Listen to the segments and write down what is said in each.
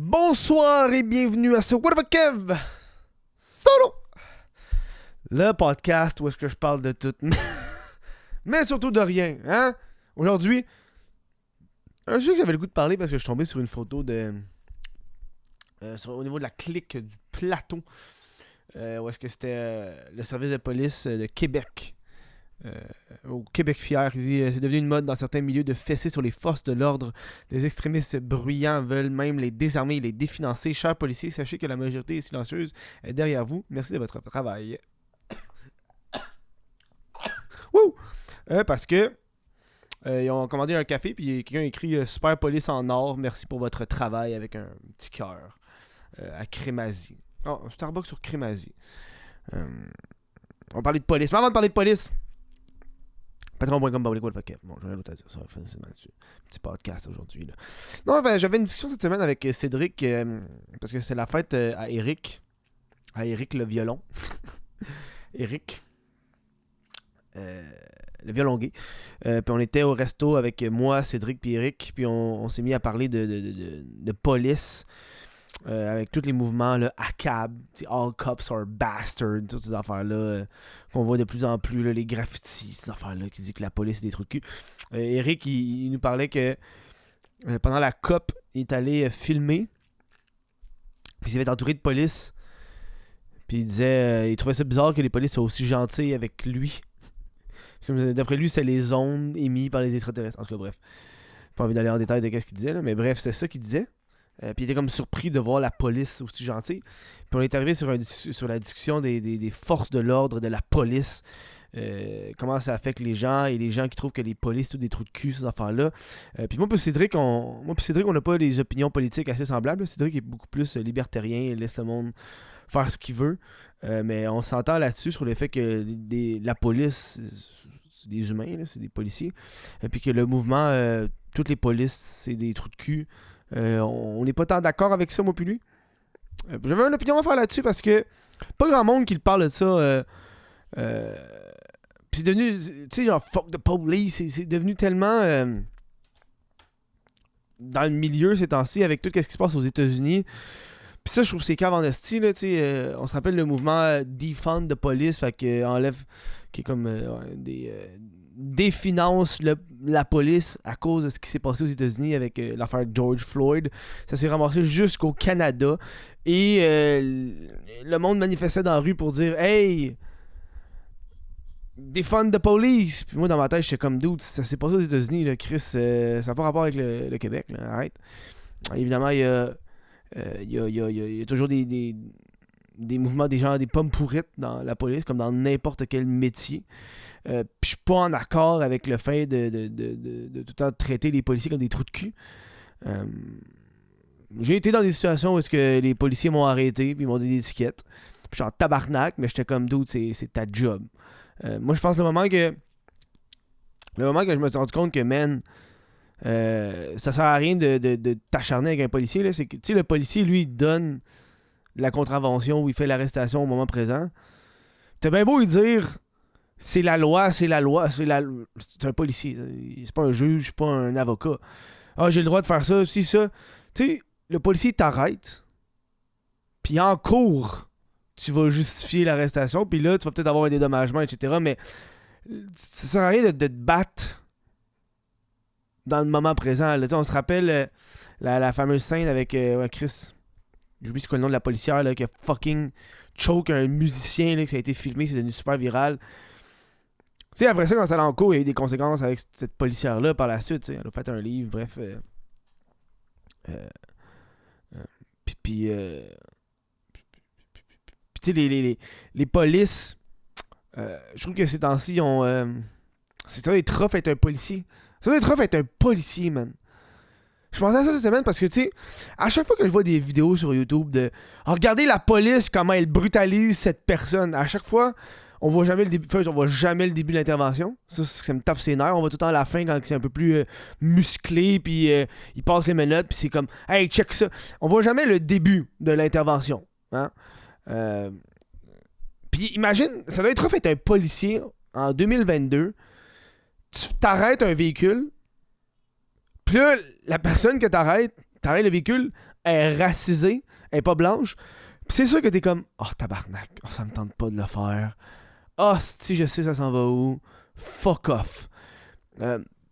Bonsoir et bienvenue à ce What the fuck Kev Solo, le podcast où est-ce que je parle de tout, mais surtout de rien, hein? Aujourd'hui, un sujet que j'avais le goût de parler parce que je suis tombé sur une photo de... au niveau de la clique du plateau, où est-ce que c'était le service de police de Québec. Au Québec fier, il dit c'est devenu une mode dans certains milieux de fesser sur les forces de l'ordre. Des extrémistes bruyants veulent même les désarmer et les définancer. Chers policiers, sachez que la majorité est silencieuse derrière vous. Merci de votre travail. Wouh! Parce que ils ont commandé un café puis quelqu'un a écrit Super Police en or, merci pour votre travail avec un petit cœur à Crémazie. Oh, Starbucks sur Crémazie. On va parler de police. Mais avant de parler de police, Patreon.com, bon, j'aurais l'autre à dire ça, petit podcast aujourd'hui. Là. Non, j'avais une discussion cette semaine avec Cédric, parce que c'est la fête à Eric le violon. Eric, le violon gay. Puis on était au resto avec moi, Cédric puis Eric, puis on s'est mis à parler de police, avec tous les mouvements, là, ACAB, All Cops Are Bastards, toutes ces affaires-là, qu'on voit de plus en plus, là, les graffitis, ces affaires-là, qui disent que la police est des trous de cul. Eric, il nous parlait que pendant la COP, il est allé filmer, puis il s'est fait entourer de police, puis il disait, il trouvait ça bizarre que les polices soient aussi gentils avec lui. D'après lui, c'est les ondes émises par les extraterrestres. En tout cas, bref. Pas envie d'aller en détail de ce qu'il disait, là, mais bref, c'est ça qu'il disait. Puis il était comme surpris de voir la police aussi gentille. Puis on est arrivé sur la discussion des forces de l'ordre, de la police. Comment ça affecte les gens et les gens qui trouvent que les polices sont tous des trous de cul, ces affaires-là. Puis moi et Cédric, on n'a pas des opinions politiques assez semblables. Cédric est beaucoup plus libertarien, il laisse le monde faire ce qu'il veut. Mais on s'entend là-dessus sur le fait que la police, c'est des humains, là, c'est des policiers. Puis que le mouvement, toutes les polices, c'est des trous de cul. On n'est pas tant d'accord avec ça, moi puis lui. J'avais une opinion à faire là-dessus parce que pas grand monde qui le parle de ça. Puis c'est devenu, tu sais, genre fuck the police, c'est devenu tellement dans le milieu ces temps-ci avec tout ce qui se passe aux États-Unis. Puis ça, je trouve que c'est cave en esti, là, tu sais. On se rappelle le mouvement Defund the Police, fait que enlève, qui est comme définance la police à cause de ce qui s'est passé aux États-Unis avec l'affaire George Floyd. Ça s'est ramassé jusqu'au Canada. Et le monde manifestait dans la rue pour dire « Hey, defund the police! » Puis moi, dans ma tête, j'étais comme « Dude, ça s'est passé aux États-Unis, là, Chris, ça n'a pas rapport avec le Québec, là, arrête. » Évidemment, il y a toujours des mouvements, des gens, des pommes pourrites dans la police, comme dans n'importe quel métier. Puis je suis pas en accord avec le fait de tout le temps traiter les policiers comme des trous de cul. J'ai été dans des situations où est-ce que les policiers m'ont arrêté puis ils m'ont donné des étiquettes. Puis je suis en tabarnak, mais j'étais comme dude, c'est ta job. Moi, je pense le moment que je me suis rendu compte que, man, ça sert à rien de t'acharner avec un policier, là, c'est que, tu sais, le policier, lui, il donne la contravention où il fait l'arrestation au moment présent. T'as bien beau lui dire c'est la loi, c'est un policier, c'est pas un juge, c'est pas un avocat. Ah, j'ai le droit de faire ça, si ça. Tu sais, le policier t'arrête, puis en cours, tu vas justifier l'arrestation, puis là, tu vas peut-être avoir un dédommagement, etc. Mais ça sert à rien de te battre dans le moment présent. Là, on se rappelle la fameuse scène avec Chris. J'oublie c'est quoi le nom de la policière là, qui a fucking choke un musicien là, que ça a été filmé, c'est devenu super viral. Tu sais, après ça, quand ça allait en cours, il y a eu des conséquences avec cette policière-là par la suite. Elle a fait un livre, bref. Puis tu sais, les polices, je trouve que ces temps-ci, c'est très rough être un policier. C'est très rough être un policier, man. Je pensais à ça cette semaine parce que, tu sais, à chaque fois que je vois des vidéos sur YouTube de regardez la police, comment elle brutalise cette personne, à chaque fois, on voit jamais le début. On voit jamais le début de l'intervention. Ça me tape ses nerfs. On voit tout le temps à la fin quand c'est un peu plus musclé, puis il passe les menottes, puis c'est comme hey, check ça. On voit jamais le début de l'intervention. Hein? Puis imagine, ça doit être rough être un policier en 2022. Tu t'arrêtes un véhicule. Puis là, la personne que t'arrête le véhicule, elle est racisée, elle est pas blanche. Pis c'est sûr que t'es comme, oh tabarnak, oh, ça me tente pas de le faire. Oh, si je sais ça s'en va où. Fuck off.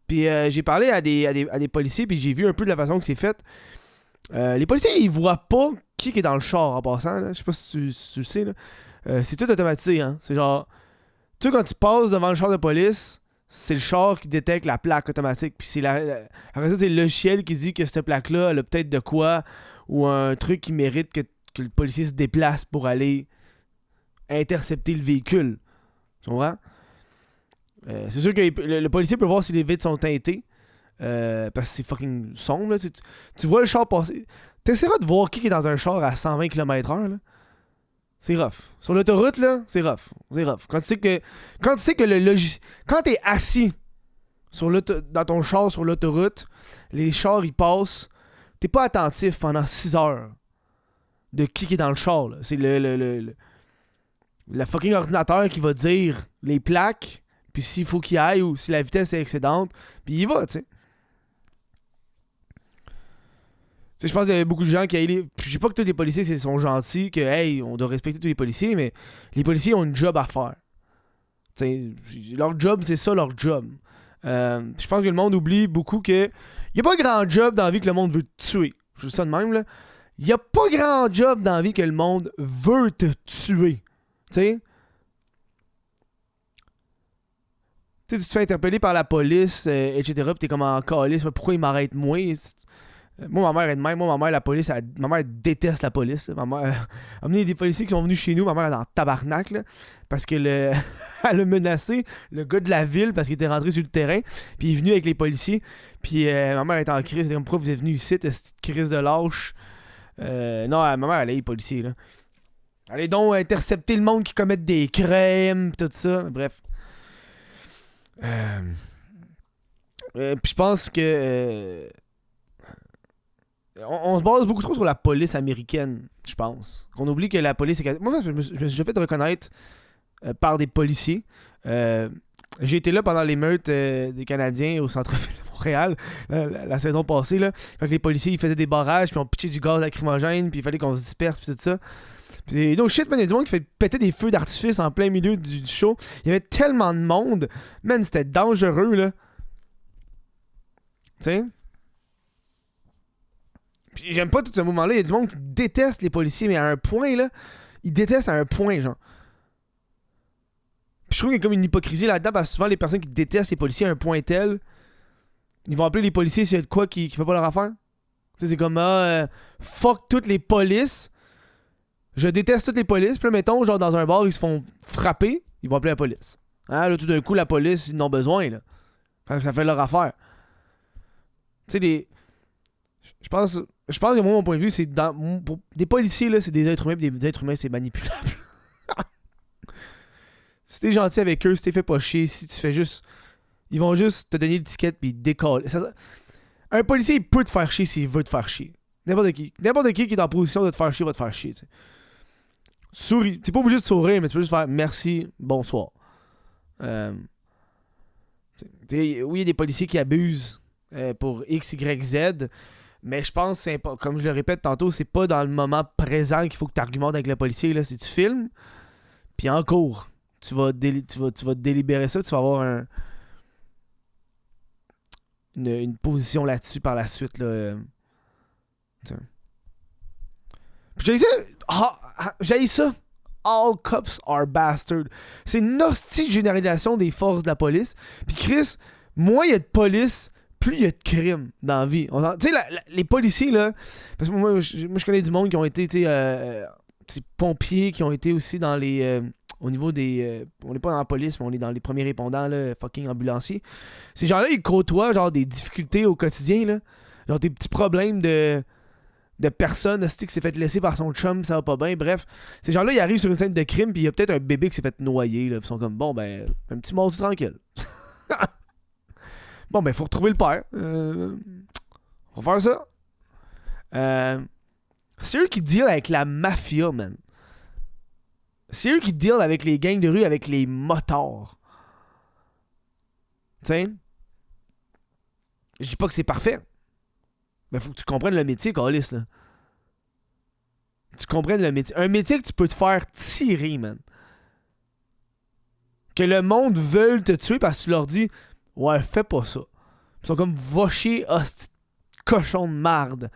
Puis j'ai parlé à des policiers, puis j'ai vu un peu de la façon que c'est fait. Les policiers, ils voient pas qui est dans le char en passant. Là. Je sais pas si tu le sais. Là. C'est tout automatisé. Hein. C'est genre, tu sais, quand tu passes devant le char de police, c'est le char qui détecte la plaque automatique. Puis après ça, c'est le logiciel qui dit que cette plaque-là, elle a peut-être de quoi, ou un truc qui mérite que le policier se déplace pour aller intercepter le véhicule. Tu comprends? C'est sûr que le policier peut voir si les vitres sont teintées. Parce que c'est fucking sombre. Là. Tu vois le char passer. T'essaieras de voir qui est dans un char à 120 km/h. Là. C'est rough. Sur l'autoroute, là, c'est rough. C'est rough. Quand tu sais que le logiciel. Quand t'es assis dans ton char sur l'autoroute, les chars ils passent. T'es pas attentif pendant 6 heures de qui est dans le char. Là. C'est le fucking ordinateur qui va dire les plaques. Puis s'il faut qu'il aille ou si la vitesse est excédente, puis il va, tu sais. Tu sais, je pense qu'il y avait beaucoup de gens qui allaient. Je dis pas que tous les policiers sont gentils, que hey, on doit respecter tous les policiers, mais les policiers ont une job à faire. Tu sais, leur job, c'est ça leur job. Je pense que le monde oublie beaucoup que y a pas grand job dans la vie que le monde veut te tuer. Je dis ça de même, là. Y a pas grand job dans la vie que le monde veut te tuer. Tu sais? Tu sais, tu te fais interpeller par la police, etc. Pis t'es comme en calice. Pourquoi ils m'arrêtent moi? Moi, ma mère est de même. Moi, ma mère, la police, ma mère déteste la police. Là. Ma mère a amené des policiers qui sont venus chez nous. Ma mère est en tabarnak. Là, parce qu'elle elle a menacé le gars de la ville parce qu'il était rentré sur le terrain. Puis il est venu avec les policiers. Puis ma mère est en crise. Elle est comme, pourquoi vous êtes venu ici, cette crise de lâche? Non, ma mère, elle est policier. Là. Allez donc intercepter le monde qui commet des crimes. Tout ça. Bref. Puis je pense que on se base beaucoup trop sur la police américaine, je pense. Qu'on oublie que la police est... Moi, je me suis déjà fait reconnaître par des policiers. J'ai été là pendant l'émeute des Canadiens au centre-ville de Montréal la saison passée, là, quand les policiers ils faisaient des barrages, puis on pitchait du gaz lacrymogène, puis il fallait qu'on se disperse, puis tout ça. Puis, donc shit, man, il y a du monde qui fait péter des feux d'artifice en plein milieu du show. Il y avait tellement de monde. Man, c'était dangereux, là. Tu sais? Puis j'aime pas tout ce mouvement-là. Il y a du monde qui déteste les policiers, mais à un point, là. Ils détestent à un point, genre. Puis je trouve qu'il y a comme une hypocrisie là-dedans, parce que souvent, les personnes qui détestent les policiers à un point tel, ils vont appeler les policiers s'il y a de quoi qui fait pas leur affaire. Tu sais, c'est comme, fuck toutes les polices. Je déteste toutes les polices. Puis là, mettons, genre dans un bar, ils se font frapper, ils vont appeler la police. Hein, là, tout d'un coup, la police, ils en ont besoin, là. Quand ça fait leur affaire. Tu sais, je pense que moi, mon point de vue, c'est pour des policiers, là, c'est des êtres humains, puis des êtres humains, c'est manipulable. Si t'es gentil avec eux, si t'es fait pas chier, si tu fais juste. Ils vont juste te donner l'étiquette, puis décoller. Un policier, il peut te faire chier s'il veut te faire chier. N'importe qui. N'importe qui est en position de te faire chier va te faire chier, t'sais. Souris. T'es pas obligé de sourire, mais tu peux juste faire merci, bonsoir. Oui, il y a des policiers qui abusent pour X, Y, Z, mais je pense, comme je le répète tantôt, c'est pas dans le moment présent qu'il faut que tu argumentes avec le policier. Là. C'est tu filmes, puis en cours, tu vas délibérer ça, tu vas avoir une position là-dessus par la suite. Là. Puis j'ai ça. All cops are bastards. C'est une hostie de généralisation des forces de la police. Puis Chris, moins il y a de police, plus il y a de crimes dans la vie. Tu sais, les policiers, là, parce que moi, je connais du monde qui ont été, pompiers, qui ont été aussi dans les... au niveau des... on n'est pas dans la police, mais on est dans les premiers répondants, là, fucking ambulanciers. Ces gens-là, ils côtoient, genre, des difficultés au quotidien, là. Genre, des petits problèmes de personnes qui s'est fait laisser par son chum, ça va pas bien, bref. Ces gens-là, ils arrivent sur une scène de crime, puis il y a peut-être un bébé qui s'est fait noyer, là, puis ils sont comme, bon, ben, un petit mardi tranquille. Bon, ben, faut retrouver le père. On va faire ça. C'est eux qui deal avec la mafia, man. C'est eux qui deal avec les gangs de rue, avec les motards. Tu sais? Je dis pas que c'est parfait. Mais faut que tu comprennes le métier, câlisse, là. tu comprennes le métier. Un métier que tu peux te faire tirer, man. Que le monde veut te tuer parce que tu leur dis ouais, fais pas ça. Ils sont comme va chier, hostie, cochon de marde.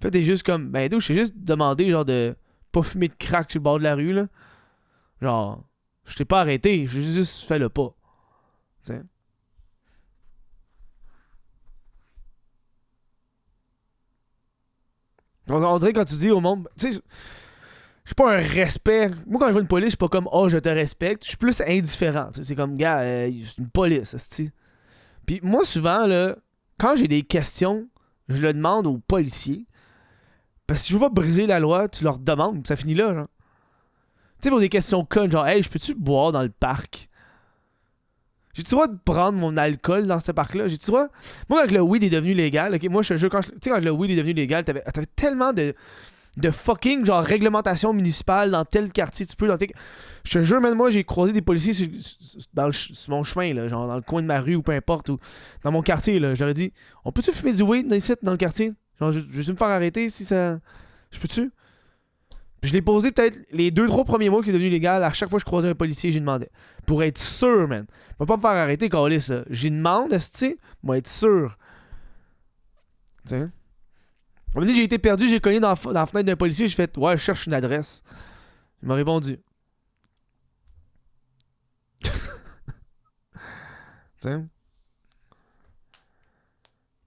Puis t'es juste comme ben d'où je t'ai juste demandé genre de pas fumer de crack sur le bord de la rue là. Genre, je t'ai pas arrêté, j'ai juste fait le pas. T'sais. On dirait quand tu dis au monde, tu sais, j'ai pas un respect. Moi, quand je vois une police, je suis pas comme oh, je te respecte. Je suis plus indifférent. T'sais. C'est comme, gars, c'est une police, c'ti. Puis moi, souvent, là, quand j'ai des questions, je le demande aux policiers. Parce que si je veux pas briser la loi, tu leur demandes, ça finit là, genre. Tu sais, pour des questions connes, genre, hey, je peux-tu boire dans le parc? J'ai-tu le droit de prendre mon alcool dans ce parc-là? J'ai-tu le droit? Moi, quand le weed est devenu légal, ok, moi, je te jure, tu sais, quand le weed est devenu légal, t'avais tellement de fucking, genre, réglementation municipale dans tel quartier, tu peux, dans tes... Je te jure, même moi, j'ai croisé des policiers sur mon chemin, là, genre, dans le coin de ma rue ou peu importe, ou dans mon quartier, là. Je leur ai dit, on peut-tu fumer du weed dans le quartier? Genre, je vais me faire arrêter si ça. Je peux-tu? Puis je l'ai posé peut-être les 2-3 premiers mois que c'est devenu légal. À chaque fois que je croisais un policier, j'y demandais. Pour être sûr, man. Je vais pas me faire arrêter, câlisse, ça. J'y demande, esti, moi être sûr. Tu sais? À un moment donné, j'ai été perdu, j'ai cogné dans la fenêtre d'un policier, j'ai fait ouais, je cherche une adresse. Il m'a répondu. Tu sais?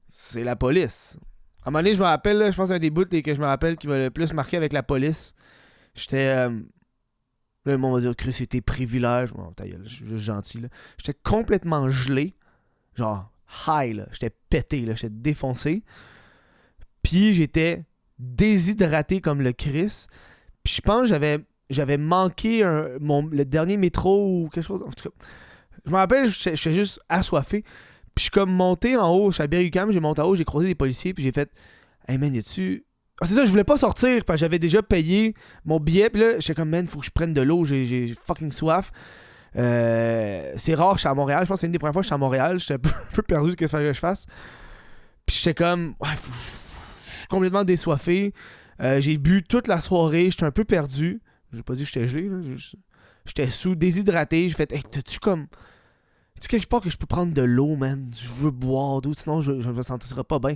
C'est la police. À un moment donné, je me rappelle, là, je pense à un des bouts que je me rappelle qui m'a le plus marqué avec la police. J'étais. Là, le monde va dire que c'était privilège. Bon, ta gueule, je suis juste gentil, là. J'étais complètement gelé. Genre, high, là. J'étais pété, là. J'étais défoncé. Puis j'étais déshydraté comme le Chris. Puis je pense que j'avais manqué le dernier métro ou quelque chose. En tout cas, je me rappelle, j'étais juste assoiffé. Puis je suis comme monté en haut, je suis à Berry-UQAM, j'ai monté en haut, j'ai croisé des policiers, puis j'ai fait hey man, y'a-tu. Ah, c'est ça, je voulais pas sortir, parce que j'avais déjà payé mon billet, puis là, j'étais comme man, faut que je prenne de l'eau, j'ai fucking soif. C'est rare, je suis à Montréal, je pense que c'est une des premières fois que je suis à Montréal, j'étais un peu perdu de ce que je fasse. Puis j'étais comme, ouais, je suis complètement désoiffé. J'ai bu toute la soirée, j'étais un peu perdu. J'ai pas dit que j'étais gelé, là, j'étais sous, déshydraté, j'ai fait hey, t'as-tu comme. Tu sais, quelque part que je peux prendre de l'eau, man. Je veux boire d'eau, sinon je me sentirais pas bien.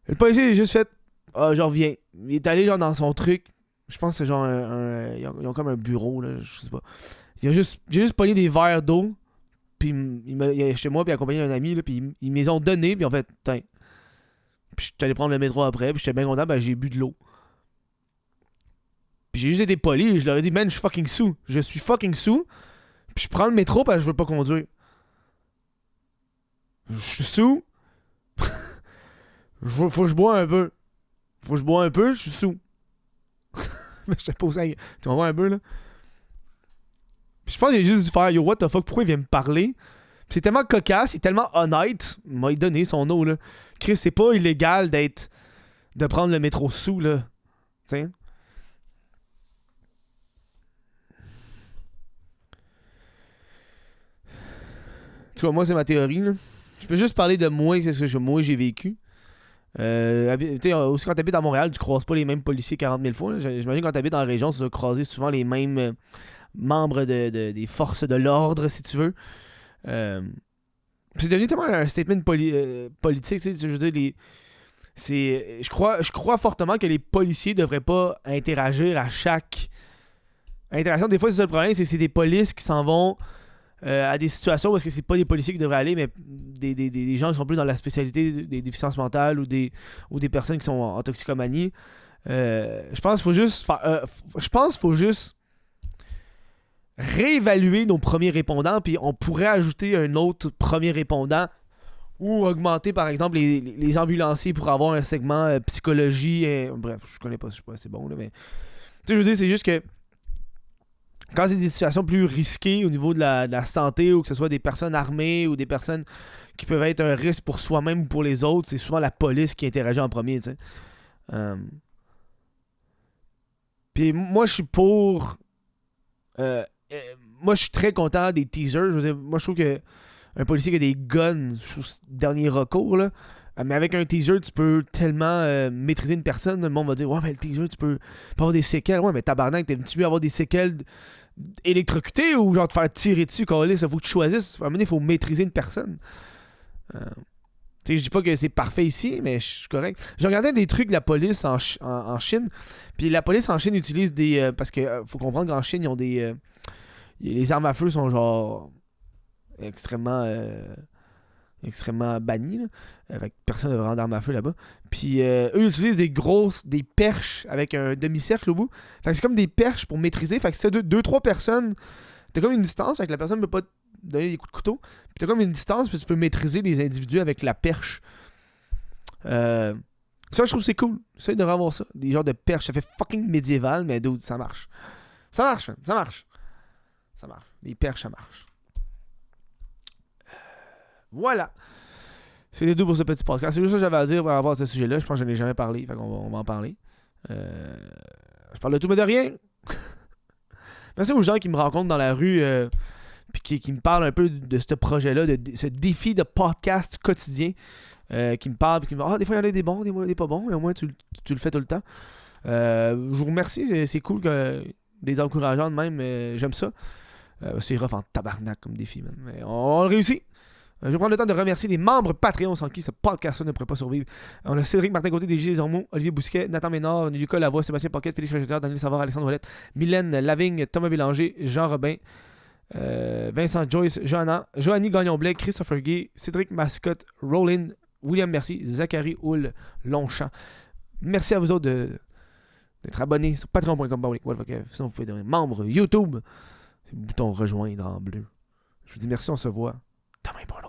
Le policier, il a juste fait je reviens. Il est allé genre dans son truc. Je pense que c'est genre ils ont comme un bureau, là. Je sais pas. J'ai juste pogné des verres d'eau. Puis il est chez moi, puis il a accompagné un ami, là. Puis ils me les ont donnés, puis en fait, tiens. Puis je suis allé prendre le métro après, puis j'étais bien content, ben j'ai bu de l'eau. Puis j'ai juste été poli, je leur ai dit, man, je suis fucking sous. Je suis fucking sous. Puis je prends le métro parce que je veux pas conduire. Je suis sous. Faut que je bois un peu. Je suis sous. Mais je te pose ça. Tu vas voir un peu, là. Puis je pense qu'il a juste dû faire yo, what the fuck, pourquoi il vient me parler? Puis c'est tellement cocasse, il est tellement honnête. Il m'a donné son eau, là. Chris, c'est pas illégal de prendre le métro sous, là. Tu sais? Tu vois, moi, c'est ma théorie, là. Je peux juste parler de moi, c'est ce que moi j'ai vécu. Aussi quand t'habites à Montréal, tu croises pas les mêmes policiers 40 000 fois. Là. J'imagine quand t'habites dans la région, tu vas croiser souvent les mêmes membres des forces de l'ordre, si tu veux. C'est devenu tellement un statement politique, tu sais, je veux dire, je crois fortement que les policiers devraient pas interagir à chaque interaction. Des fois, c'est ça le problème, c'est des polices qui s'en vont à des situations parce que c'est pas des policiers qui devraient aller, mais des gens qui sont plus dans la spécialité des déficiences mentales ou des personnes qui sont en toxicomanie. Je pense qu'il faut juste réévaluer nos premiers répondants, puis on pourrait ajouter un autre premier répondant ou augmenter par exemple les ambulanciers pour avoir un segment psychologie. Bref, je connais pas, je sais pas, c'est bon là, mais tu sais, je veux dire, c'est juste que quand c'est des situations plus risquées au niveau de la santé, ou que ce soit des personnes armées ou des personnes qui peuvent être un risque pour soi-même ou pour les autres, c'est souvent la police qui interagit en premier, tu sais. Puis moi, je suis pour. Moi, je suis très content des teasers. Je veux dire, moi, je trouve que un policier qui a des guns, je trouve que c'est le dernier recours, là. Mais avec un teaser, tu peux tellement maîtriser une personne. Le monde va dire, ouais, mais le teaser, tu peux pas avoir des séquelles. Ouais, mais tabarnak, t'es-tu mieux avoir des séquelles électrocutées ou genre te faire tirer dessus, câlisse, ça faut que tu choisisses. À un moment donné, il faut maîtriser une personne. Je dis pas que c'est parfait ici, mais je suis correct. J'ai regardé des trucs de la police en Chine. Puis la police en Chine utilise des. Parce que faut comprendre qu'en Chine, ils ont des. Les armes à feu sont genre extrêmement bannies. Là. Fait que personne n'a vraiment d'armes à feu là-bas. Puis eux ils utilisent des perches avec un demi-cercle au bout. Fait que c'est comme des perches pour maîtriser. Fait que si t'as deux, trois personnes, t'as comme une distance. Fait que la personne ne peut pas donner des coups de couteau. Puis t'as comme une distance, puis tu peux maîtriser les individus avec la perche. Ça, je trouve que c'est cool. Ça, il devrait avoir ça. Des genres de perches. Ça fait fucking médiéval, mais dude, ça marche. Ça marche, man. Ça marche. Ça marche. Les perches, ça marche. Voilà. C'est les deux pour ce petit podcast. C'est juste ça que j'avais à dire par rapport à ce sujet-là. Je pense que je n'en ai jamais parlé. Fait qu'on va en parler. Je parle de tout, mais de rien. Merci aux gens qui me rencontrent dans la rue puis qui me parlent un peu de ce projet-là, de ce défi de podcast quotidien. Qui me parlent, qui me disent, des fois il y en a des bons, des fois il y en a des pas bons, mais au moins tu le fais tout le temps. Je vous remercie, c'est cool que des encourageants de même, j'aime ça. C'est rough en tabarnak comme défi, man. Mais on le réussit. Je vais prendre le temps de remercier les membres Patreon sans qui ce podcast-là ne pourrait pas survivre. On a Cédric Martin Côté, DJ Zormo, Olivier Bousquet, Nathan Ménard, Lucas Lavoie, Sébastien Pocket, Félix Rejeteur, Daniel Savard, Alexandre Ouellette, Mylène Lavigne, Thomas Bélanger, Jean Robin, Vincent Joyce, Joanny Gagnon-Blais, Christopher Gay, Cédric Mascotte, Rollin, William Merci, Zachary Houle, Longchamp. Merci à vous autres d'être abonnés sur patreon.com. Sinon, vous pouvez devenir membre YouTube. C'est le bouton rejoindre en bleu. Je vous dis merci, on se voit demain prochain.